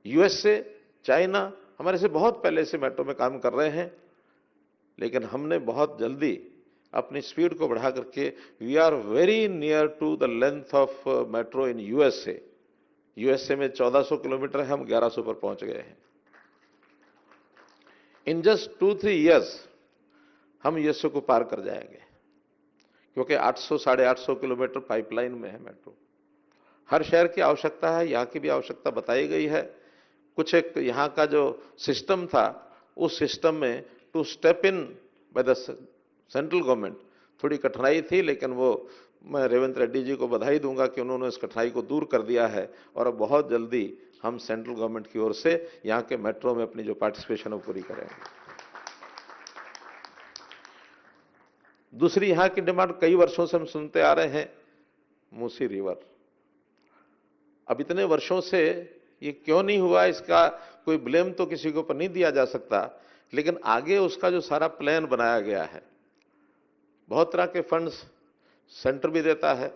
USA, China हमारे से बहुत पहले से मेट्रो में काम कर रहे हैं, लेकिन हमने बहुत जल्दी अपनी स्पीड को बढ़ा करके we are very near to the length of metro in USA. USA में 1400 किलोमीटर है, हम 1100 पर पहुंच गए हैं। इन जस्ट 2-3 ईयर्स हम यूएसए को पार कर जाएंगे, क्योंकि 800-850 किलोमीटर पाइपलाइन में है मेट्रो। हर शहर की आवश्यकता है, यहाँ की भी आवश्यकता बताई गई है। कुछ एक यहाँ का जो सिस्टम था, उस सिस्टम में two step in by the central government थोड़ी कठिनाई थी, लेकिन वो मैं रेवंत रेड्डी जी को बधाई दूंगा कि उन्होंने इस कठिनाई को दूर कर दिया है और अब बहुत जल्दी हम सेंट्रल गवर्नमेंट की ओर से यहाँ के मेट्रो में अपनी जो पार्टिसिपेशन है पूरी करेंगे। दूसरी यहाँ की डिमांड कई वर्षों से हम सुनते आ रहे हैं, मूसी रिवर। अब इतने वर्षों से ये क्यों नहीं हुआ, इसका कोई ब्लेम तो किसी के ऊपर नहीं दिया जा सकता, लेकिन आगे उसका जो सारा प्लान बनाया गया है, बहुत तरह के फंड्स सेंटर भी देता है,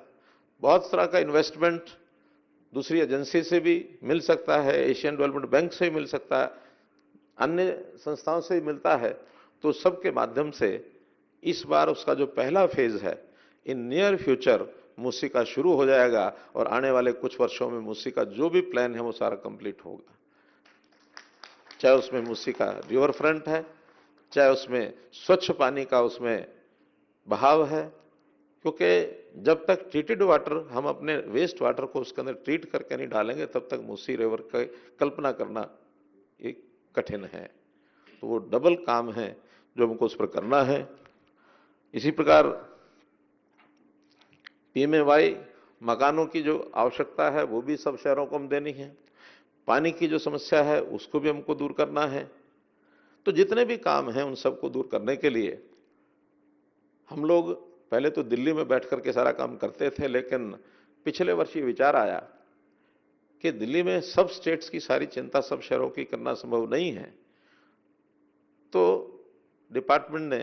बहुत तरह का इन्वेस्टमेंट दूसरी एजेंसी से भी मिल सकता है, एशियन डेवलपमेंट बैंक से भी मिल सकता है, अन्य संस्थाओं से भी मिलता है। तो सबके माध्यम से इस बार उसका जो पहला फेज है, इन नियर फ्यूचर मूसी का शुरू हो जाएगा और आने वाले कुछ वर्षों में मूसी का जो भी प्लान है वो सारा कंप्लीट होगा। चाहे उसमें मूसी का रिवर फ्रंट है, चाहे उसमें स्वच्छ पानी का उसमें बहाव है, क्योंकि जब तक ट्रीटेड वाटर हम अपने वेस्ट वाटर को उसके अंदर ट्रीट करके नहीं डालेंगे, तब तक मूसी रिवर की कल्पना करना एक कठिन है। तो वो डबल काम है जो हमको उस पर करना है। इसी प्रकार पीएमएवाई मकानों की जो आवश्यकता है वो भी सब शहरों को हम देनी है। पानी की जो समस्या है उसको भी हमको दूर करना है। तो जितने भी काम हैं उन सबको दूर करने के लिए हम लोग पहले तो दिल्ली में बैठ करके सारा काम करते थे, लेकिन पिछले वर्ष ये विचार आया कि दिल्ली में सब स्टेट्स की सारी चिंता सब शहरों की करना संभव नहीं है। तो डिपार्टमेंट ने